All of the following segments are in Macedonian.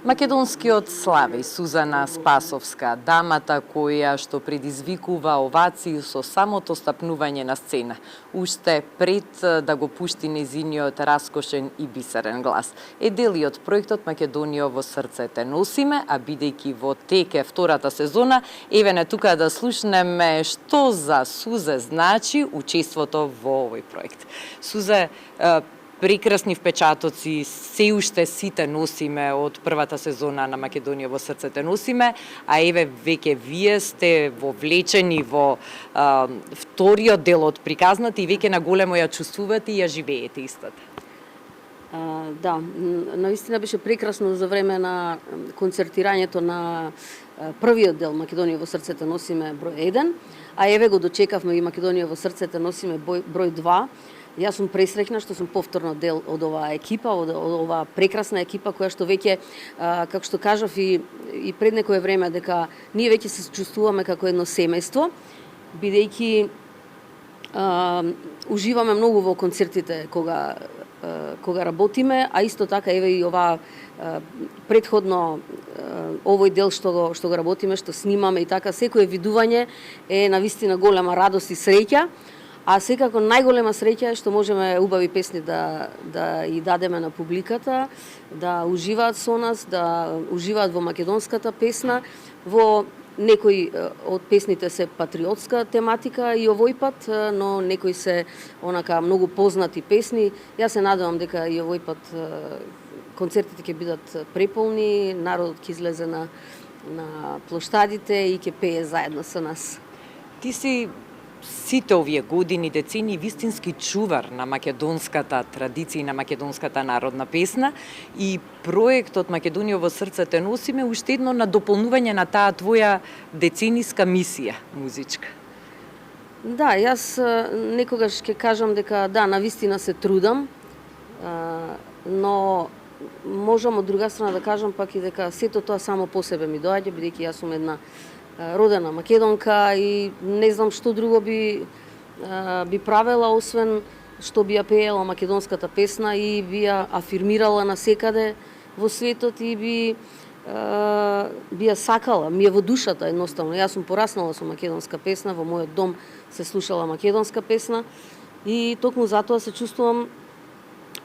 Македонскиот слави Сузана Спасовска, дамата која што предизвикува овации со самото стапнување на сцена, уште пред да го пушти незиниот раскошен и бисерен глас. Е дел и од проектот Македонија во срцете носиме, а бидејќи во тек е втората сезона, еве не тука да слушнеме што за Сузе значи учеството во овој проект. Сузе, прекрасни впечатоци се уште сите носиме од првата сезона на Македонија во срцете носиме, а еве веќе вие сте вовлечени во вториот дел од приказната и веќе на големо ја чувствувате и ја живеете истата. Да, наистина беше прекрасно за време на концертирањето на првиот дел Македонија во срцете носиме број 1, а еве го дочекавме и Македонија во срцете носиме број 2. Јас сум пресреќна што сум повторно дел од оваа екипа, од оваа прекрасна екипа која што веќе, како што кажав и пред некое време, дека ние веќе се чувствуваме како едно семејство, бидејќи уживаме многу во концертите кога работиме, а исто така еве и оваа претходно овој дел што го работиме, што снимаме и така, секое видување е навистина голема радост и среќа. А секако најголема среќа е што можеме убави песни да и дадеме на публиката, да уживаат со нас, да уживаат во македонската песна, во некои од песните се патриотска тематика и овој пат, но некои се онака многу познати песни. Јас се надевам дека и овој пат концертите ќе бидат преполни, народот ќе излезе на плоштадите и ќе пее заедно со нас. Ти си сите овие години, децени, вистински чувар на македонската традиција и на македонската народна песна и проектот Македонија во срцете носиме уште едно надополнување на таа твоја децениска мисија музичка. Да, јас некогаш ќе кажам дека да, навистина се трудам, но можам од друга страна да кажам пак и дека сето тоа само по себе ми доаѓа, бидејќи јас сум една родена македонка и не знам што друго би правела освен што би ја пеела македонската песна и би ја афирмирала насекаде во светот и би ја сакала, ми е во душата едноставно. Јас сум пораснала со македонска песна, во мојот дом се слушала македонска песна и токму затоа се чувствувам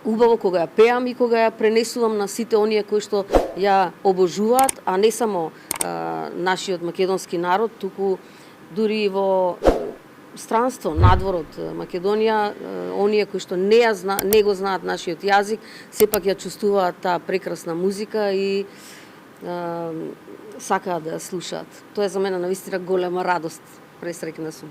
убаво кога ја пеам и кога ја пренесувам на сите оние кои што ја обожуваат, а не само нашиот македонски народ, туку дури и во странство, надвор од Македонија, оние кои што не го знаат нашиот јазик, сепак ја чувствуваат таа прекрасна музика и сакаат да ја слушаат. Тоа е за мене навистина голема радост, пресреќна сум.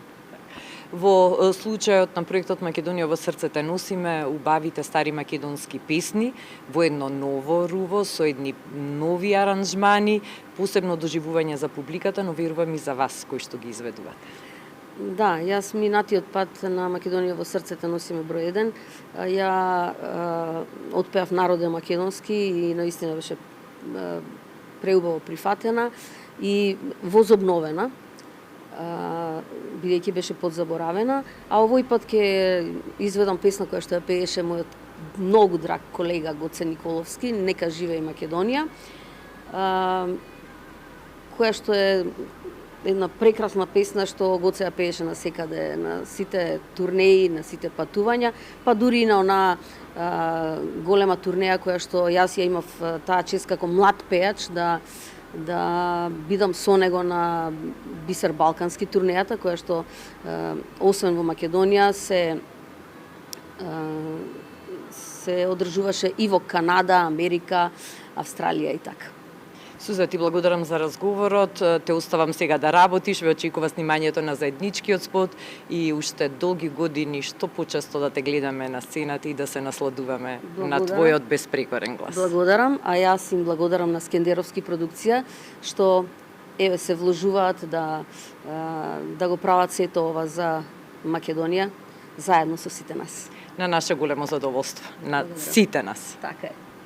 Во случајот на проектот Македонија во срцете носиме убавите стари македонски песни во едно ново руво со едни нови аранжмани, посебно доживување за публиката, но верувам и за вас кои што ги изведувате. Да, јас минатиот пат на Македонија во срцете носиме број 1. Ја отпеав народен македонски и наистина беше преубаво прифатена и возобновена, бидејќи беше подзаборавена, а овој пат ќе изведам песна која што ја пееше мојот многу драг колега Гоце Николовски, Нека живее Македонија, која што е една прекрасна песна што Гоце ја пееше на секаде, на сите турнеи, на сите патувања, па дури и на она голема турнеја која што јас ја имав таа чест како млад пеач да бидам со него на Бисер Балкански турнејата, која што освен во Македонија се одржуваше и во Канада, Америка, Австралија и така. Суза, ти благодарам за разговорот, те оставам сега да работиш, ве очекува снимањето на заедничкиот спот и уште долги години што почесто да те гледаме на сцената и да се насладуваме на твојот безпрекорен глас. Благодарам, а јас им благодарам на Скендеровски продукција што еве се вложуваат да го прават сето ова за Македонија заедно со сите нас. На наше големо задоволство, на сите нас. Така е.